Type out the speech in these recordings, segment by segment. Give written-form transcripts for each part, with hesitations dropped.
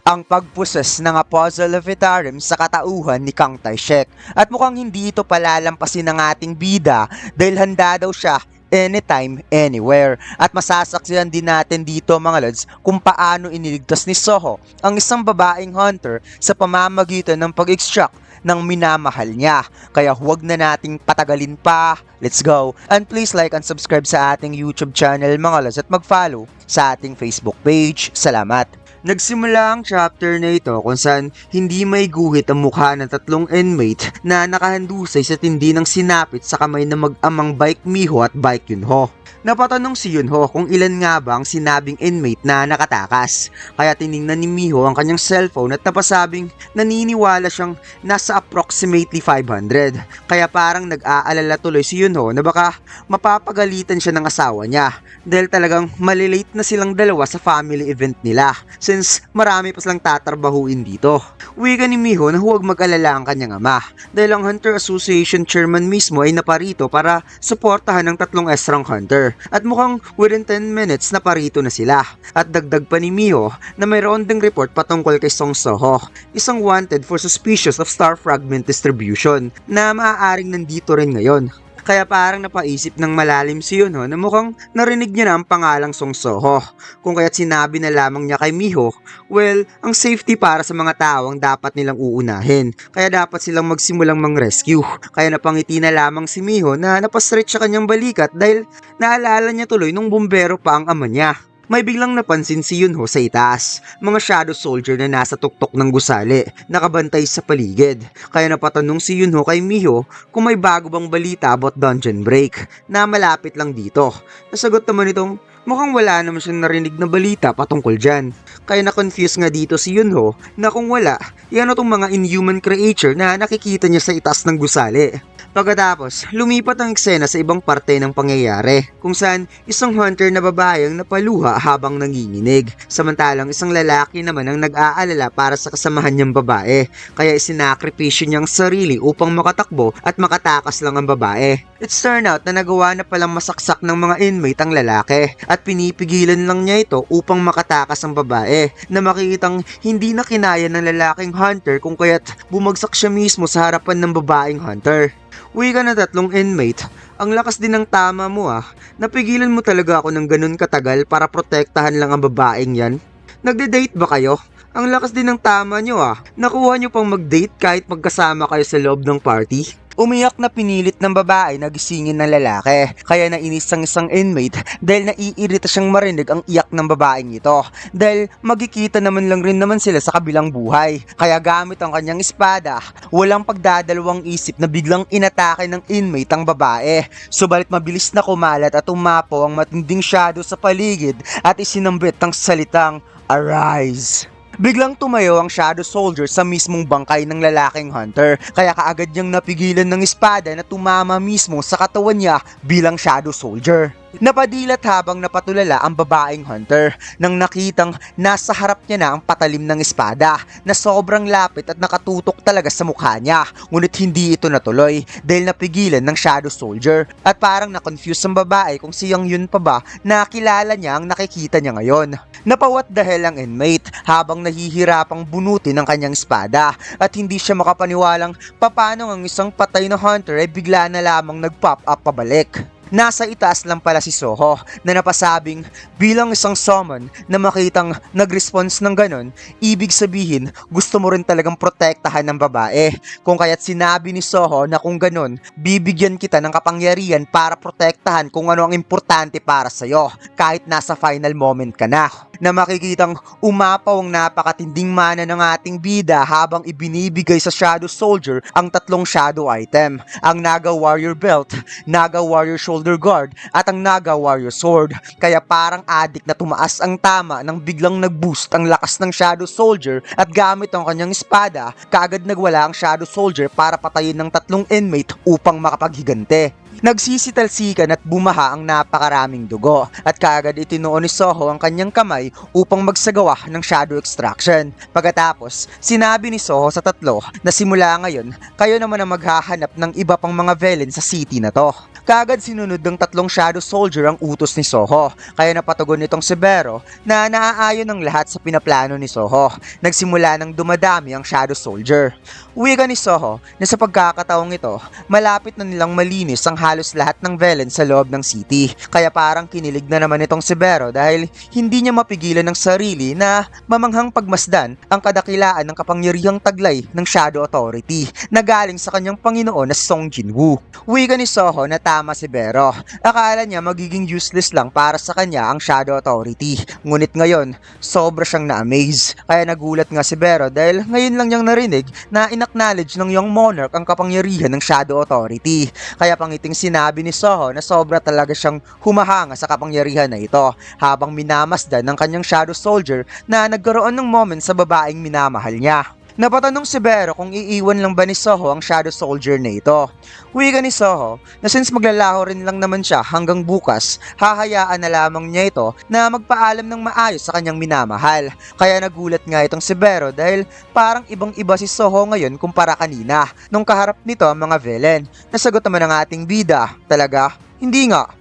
ang pagpuses ng Apostle of Itarim sa katauhan ni Kang Taishek. At mukhang hindi ito palalampasin ng ating bida dahil handa daw siya anytime, anywhere. At masasaksihan din natin dito mga lods kung paano iniligtas ni Soho ang isang babaeng hunter sa pamamagitan ng pag-extract ng minamahal niya. Kaya huwag na nating patagalin pa. Let's go! And please like and subscribe sa ating YouTube channel mga lods at mag-follow sa ating Facebook page. Salamat! Nagsimula ang chapter na ito kung saan hindi may guhit ang mukha ng tatlong inmate na nakahandusay sa tindi ng sinapit sa kamay ng mag-amang Baek Miho at Baek Yunho. Napatanong si Yunho kung ilan nga ba ang sinabing inmate na nakatakas. Kaya tiningnan ni Miho ang kanyang cellphone at napasabing naniniwala siyang nasa approximately 500. Kaya parang nag-aalala tuloy si Yunho na baka mapapagalitan siya ng asawa niya dahil talagang malilate na silang dalawa sa family event nila since marami pa silang tatrabahuin dito. Wika ni Miho na huwag mag-alala ang kanyang ama dahil ang Hunter Association chairman mismo ay naparito para suportahan ng tatlong Esrang Hunter. At mukhang within 10 minutes na parito na sila. At dagdag pa ni Miho na mayroon ding report patungkol kay Song Soho, isang wanted for suspicious of star fragment distribution na maaaring nandito rin ngayon. Kaya parang napaisip ng malalim si Yunho na mukhang narinig niya na ang pangalang Song Soho. Kung kaya't sinabi na lamang niya kay Miho, well, ang safety para sa mga tao ang dapat nilang uunahin. Kaya dapat silang magsimulang mang-rescue. Kaya napangiti na lamang si Miho na napastretch sa kanyang balikat dahil naalala niya tuloy nung bumbero pa ang ama niya. May biglang napansin si Yunho sa itaas, mga shadow soldier na nasa tuktok ng gusali, nakabantay sa paligid. Kaya napatanong si Yunho kay Miho kung may bago bang balita about Dungeon Break na malapit lang dito. Nasagot naman itong mukhang wala naman siyang narinig na balita patungkol dyan. Kaya na-confuse nga dito si Yunho na kung wala, yan itong mga inhuman creature na nakikita niya sa itaas ng gusali. Pagkatapos, lumipat ang eksena sa ibang parte ng pangyayari kung saan isang hunter na babae ang napaluha habang nanginginig samantalang isang lalaki naman ang nag-aalala para sa kasamahan niyang babae kaya isinakripisyo niyang sarili upang makatakbo at makatakas lang ang babae. It's turned out na nagawa na palang masaksak ng mga inmate ang lalaki at pinipigilan lang niya ito upang makatakas ang babae na makikitang hindi na kinaya ng lalaking hunter kung kaya't bumagsak siya mismo sa harapan ng babaeng hunter. Wika na tatlong inmate, ang lakas din ng tama mo napigilan mo talaga ako ng ganun katagal para protektahan lang ang babaeng yan. Nagde-date ba kayo? Ang lakas din ng tama nyo nakuha nyo pang mag-date kahit magkasama kayo sa loob ng party? Umiyak na pinilit ng babae na gisingin ng lalaki, kaya nainis ang isang inmate dahil naiirita siyang marinig ang iyak ng babaeng ito dahil magkikita naman lang rin naman sila sa kabilang buhay. Kaya gamit ang kanyang espada, walang pagdadalawang isip na biglang inatake ng inmate ang babae. Subalit mabilis na kumalat at umapaw ang matinding shadow sa paligid at isinambit ang salitang "Arise!" Biglang tumayo ang shadow soldier sa mismong bangkay ng lalaking hunter kaya kaagad niyang napigilan ng espada na tumama mismo sa katawan niya bilang shadow soldier. Napadilat habang napatulala ang babaeng hunter nang nakitang nasa harap niya na ang patalim ng espada na sobrang lapit at nakatutok talaga sa mukha niya, ngunit hindi ito natuloy dahil napigilan ng shadow soldier at parang na-confuse ang babae kung siyang yun pa ba na kilala niya ang nakikita niya ngayon. Napawat dahil ang inmate habang nahihirapang bunutin ang kanyang espada at hindi siya makapaniwalang papaano ang isang patay na hunter ay bigla na lamang nag-pop up pabalik. Nasa itaas lang pala si Soho na napasabing bilang isang summon na makitang nag-response ng ganon, ibig sabihin gusto mo rin talagang protektahan ng babae. Kung kaya't sinabi ni Soho na kung ganon, bibigyan kita ng kapangyarihan para protektahan kung ano ang importante para sa'yo kahit nasa final moment ka na. Na makikitang umapaw ang napakatinding mana ng ating bida habang ibinibigay sa Shadow Soldier ang tatlong shadow item, ang Naga Warrior Belt, Naga Warrior Shoulder Guard at ang Naga Warrior Sword. Kaya parang adik na tumaas ang tama nang biglang nag-boost ang lakas ng Shadow Soldier at gamit ang kanyang espada, kaagad nagwala ang Shadow Soldier para patayin ng tatlong inmate upang makapaghigante. Nagsisitalsikan at bumaha ang napakaraming dugo at kaagad itinuon ni Soho ang kanyang kamay upang magsagawa ng shadow extraction. Pagkatapos, sinabi ni Soho sa tatlo na simula ngayon, kayo naman ang maghahanap ng iba pang mga villain sa city na to. Kaagad sinunod ng tatlong Shadow Soldier ang utos ni Soho, kaya napatugon nitong si Bero na naaayon ng lahat sa pinaplano ni Soho. Nagsimula ng dumadami ang Shadow Soldier. Wika ni Soho na sa pagkakataong ito, malapit na nilang malinis ang halos lahat ng Velen sa loob ng city. Kaya parang kinilig na naman itong si Bero dahil hindi niya mapigilan ng sarili na mamanghang pagmasdan ang kadakilaan ng kapangyarihang taglay ng Shadow Authority na galing sa kanyang Panginoon na Song Jinwoo. Wika ni Soho na tama si Bero. Akala niya magiging useless lang para sa kanya ang Shadow Authority. Ngunit ngayon, sobra siyang na-amaze. Kaya nagulat nga si Bero dahil ngayon lang niyang narinig na in-acknowledge ng Young Monarch ang kapangyarihan ng Shadow Authority. Kaya pangiting sinabi ni Soho na sobra talaga siyang humahanga sa kapangyarihan na ito habang minamasdan ng kanyang Shadow Soldier na nagkaroon ng moment sa babaeng minamahal niya. Napatanong si Bero kung iiwan lang ba ni Soho ang Shadow Soldier na ito. Wika ni Soho na since maglalaho rin lang naman siya hanggang bukas, hahayaan na lamang niya ito na magpaalam ng maayos sa kanyang minamahal. Kaya nagulat nga itong si Bero dahil parang ibang-iba si Soho ngayon kumpara kanina nung kaharap nito ang mga villain. Nasagot naman ang ating bida, talaga? Hindi nga.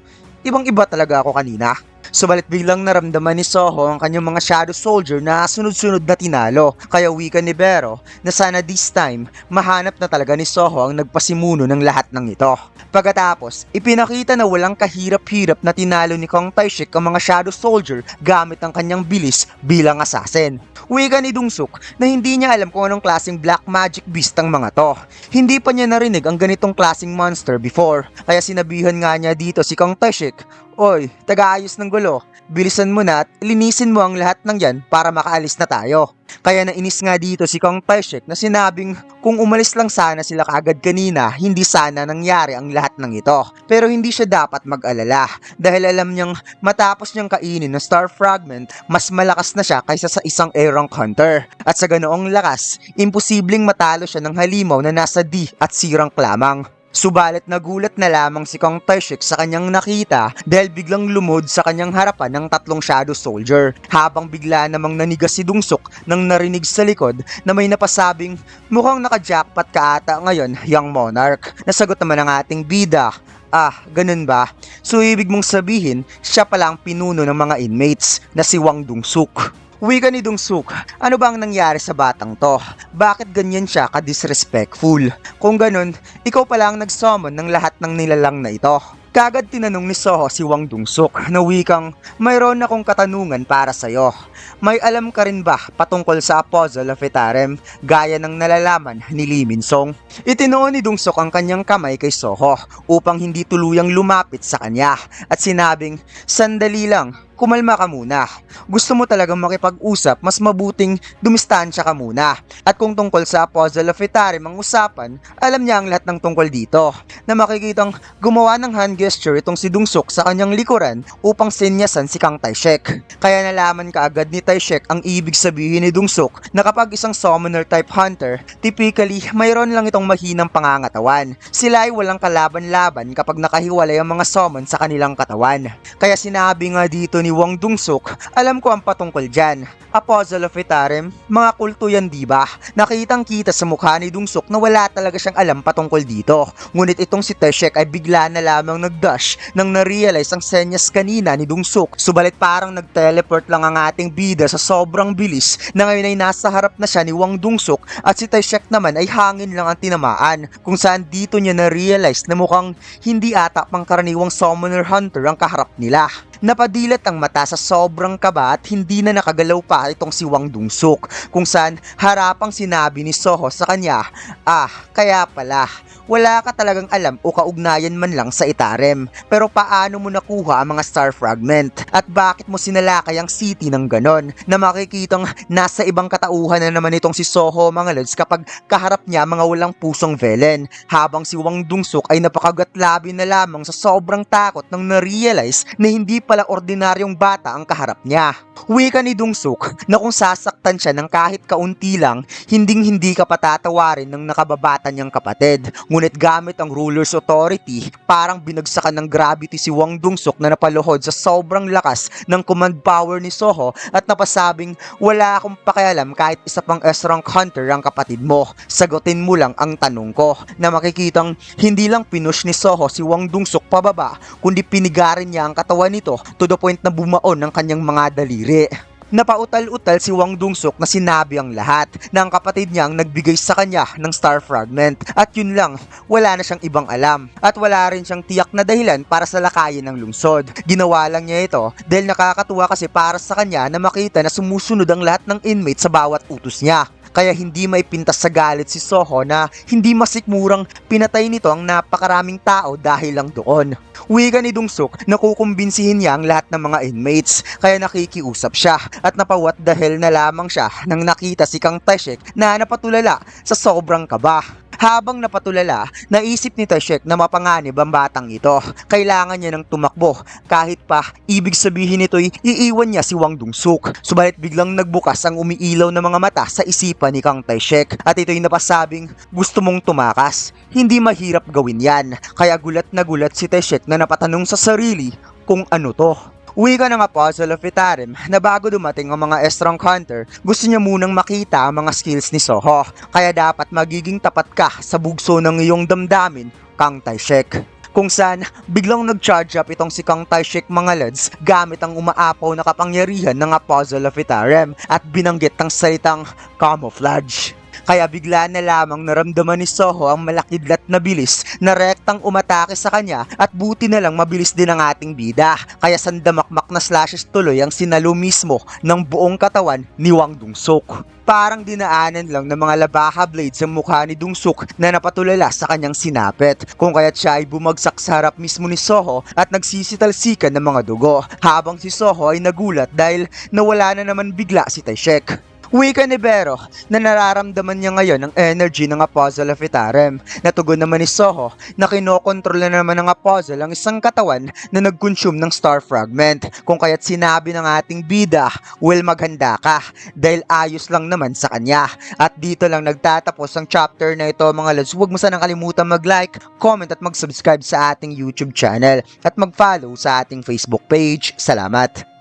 Ibang-iba talaga ako kanina. Subalit biglang naramdaman ni Soho ang kanyang mga Shadow Soldier na sunod-sunod na tinalo. Kaya wika ni Bero na sana this time mahanap na talaga ni Soho ang nagpasimuno ng lahat ng ito. Pagkatapos, ipinakita na walang kahirap-hirap na tinalo ni Kang Taishik ang mga Shadow Soldier gamit ang kanyang bilis bilang assassin. Wika ni Dungsuk na hindi niya alam kung anong klaseng black magic beast ang mga to. Hindi pa niya narinig ang ganitong klaseng monster before. Kaya sinabihan nga niya dito si Kang Taishik, "Oy, taga-ayos ng gulo, bilisan mo na at linisin mo ang lahat ng yan para makaalis na tayo." Kaya nainis nga dito si Kang Taishik na sinabing kung umalis lang sana sila kaagad kanina, hindi sana nangyari ang lahat ng ito. Pero hindi siya dapat mag-alala dahil alam niyang matapos niyang kainin ng Star Fragment, mas malakas na siya kaysa sa isang A-rank hunter. At sa ganoong lakas, imposibleng matalo siya ng halimaw na nasa D at C rank lamang. Subalit nagulat na lamang si Kang Taishik sa kanyang nakita dahil biglang lumod sa kanyang harapan ng tatlong Shadow Soldier habang bigla namang nanigas si Dungsuk nang narinig sa likod na may napasabing, "Mukhang naka-jackpot ka ata ngayon, Young Monarch." Nasagot naman ang ating bida, "Ah, ganun ba? So ibig mong sabihin, siya pala ang pinuno ng mga inmates na si Wang Dungsuk." Wika ni Dungsuk, ano ba ang nangyari sa batang to? Bakit ganyan siya ka-disrespectful? Kung ganun, ikaw pala ang nag-summon ng lahat ng nilalang na ito. Kagad tinanong ni Soho si Wang Dungsuk na wikang, "Mayroon akong katanungan para sa'yo. May alam ka rin ba patungkol sa Apostle of Etarem gaya ng nalalaman ni Lee Min-song?" Itinuon ni Dungsuk ang kanyang kamay kay Soho upang hindi tuluyang lumapit sa kanya at sinabing, "Sandali lang, kumalma ka muna. Gusto mo talagang makipag-usap, mas mabuting dumistansya ka muna." At kung tungkol sa Apostle of Etarem ang usapan, alam niya ang lahat ng tungkol dito na makikitang gumawa ng hand gesture itong si Dungsuk sa kanyang likuran upang senyasan si Kang Taishik. Kaya nalaman kaagad ni Taishik ang ibig sabihin ni Dungsuk na kapag isang summoner type hunter, typically mayroon lang itong mahinang pangangatawan. Sila ay walang kalaban-laban kapag nakahiwalay ang mga summon sa kanilang katawan. Kaya sinabi nga dito ni Wang Dungsuk, "Alam ko ang patungkol dyan. Apostle of Etarem, mga kulto yan diba?" Nakitang kita sa mukha ni Dungsuk na wala talaga siyang alam patungkol dito. Ngunit itong si Taishik ay bigla na lamang nag-dash nang na-realize ang senyas kanina ni Dungsuk. Subalit parang nag-teleport lang ang ating bida sa sobrang bilis na ngayon ay nasa harap na siya ni Wang Dungsuk at si Taishik naman ay hangin lang ang tinamaan, kung saan dito niya na-realize na mukhang hindi ata pangkaraniwang summoner hunter ang kaharap nila. Napadilat ang mata sa sobrang kaba at hindi na nakagalaw pa itong si Wang Dungsuk, kung saan harapang sinabi ni Soho sa kanya, "Ah, kaya pala, wala ka talagang alam o kaugnayan man lang sa Etarem. Pero paano mo nakuha ang mga Star Fragment? At bakit mo sinalakay ang city ng ganon?" Na makikitang nasa ibang katauhan na naman itong si Soho mga lods kapag kaharap niya mga walang pusong villain, habang si Wang Dungsuk ay napakagatlabi na lamang sa sobrang takot nang na-realize na hindi pala ordinaryong bata ang kaharap niya. Wika ni Dungsuk na kung sasaktan siya ng kahit kaunti lang, hinding-hindi ka patatawarin ng nakababata niyang kapatid. Ngunit gamit ang ruler's authority, parang binagsakan ng gravity si Wang Dungsuk na napaluhod sa sobrang lakas ng command power ni Soho at napasabing, wala akong pakialam kahit isa pang S-rank hunter ang kapatid mo. Sagutin mo lang ang tanong ko, na makikitang hindi lang pinush ni Soho si Wang Dungsuk pababa, kundi pinigarin niya ang katawan nito to the point na bumaon ng kanyang mga daliri. Napautal-utal si Wang Dungsuk na sinabi ang lahat na ang kapatid niya ang nagbigay sa kanya ng star fragment at yun lang, wala na siyang ibang alam at wala rin siyang tiyak na dahilan para sa lakayin ng lungsod. Ginawa lang niya ito dahil nakakatuwa kasi para sa kanya na makita na sumusunod ang lahat ng inmates sa bawat utos niya. Kaya hindi may pintas sa galit si Soho na hindi masikmurang pinatay nito ang napakaraming tao dahil lang doon. Wika ni Dungsuk na kukumbinsihin niya ang lahat ng mga inmates kaya nakikiusap siya at napawat dahil na lamang siya nang nakita si Kang Taishek na napatulala sa sobrang kaba. Habang napatulala, naisip ni Taishek na mapanganib ang batang ito. Kailangan niya ng tumakbo kahit pa ibig sabihin nito'y iiwan niya si Wang Dungsuk. Subalit biglang nagbukas ang umiilaw na mga mata sa isipan ni Kang Taishek at ito'y napasabing gusto mong tumakas. Hindi mahirap gawin yan. Kaya gulat na gulat si Taishek na napatanong sa sarili kung ano to. Wika ng Apostle of Itarim na bago dumating ang mga S-rank hunter, gusto niya munang makita ang mga skills ni Soho. Kaya dapat magiging tapat ka sa bugso ng iyong damdamin, Kang Taishek. Kung saan biglang nag-charge up itong si Kang Taishek mga lads gamit ang umaapaw na kapangyarihan ng Apostle of Itarim at binanggit ang salitang camouflage. Kaya bigla na lamang naramdaman ni Soho ang malakidlat na bilis na rektang umatake sa kanya at buti na lang mabilis din ang ating bida. Kaya sandamakmak na slashes tuloy ang sinalo mismo ng buong katawan ni Wang Dungsuk. Parang dinaanan lang ng mga labaha blades sa mukha ni Dungsuk na napatulala sa kanyang sinapit. Kung kaya't siya ay bumagsak sa harap mismo ni Soho at nagsisitalsikan ng mga dugo. Habang si Soho ay nagulat dahil nawala na naman bigla si Taishek. Wika ni Bero na nararamdaman niya ngayon ang energy ng Apostle of Itarim. Natugon naman ni Soho na kinokontrol na naman ng Apostle ang isang katawan na nag-consume ng star fragment. Kung kaya't sinabi ng ating bida, well maghanda ka dahil ayos lang naman sa kanya. At dito lang nagtatapos ang chapter na ito mga lads. Huwag mo sanang kalimutan mag-like, comment at mag-subscribe sa ating YouTube channel at mag-follow sa ating Facebook page. Salamat!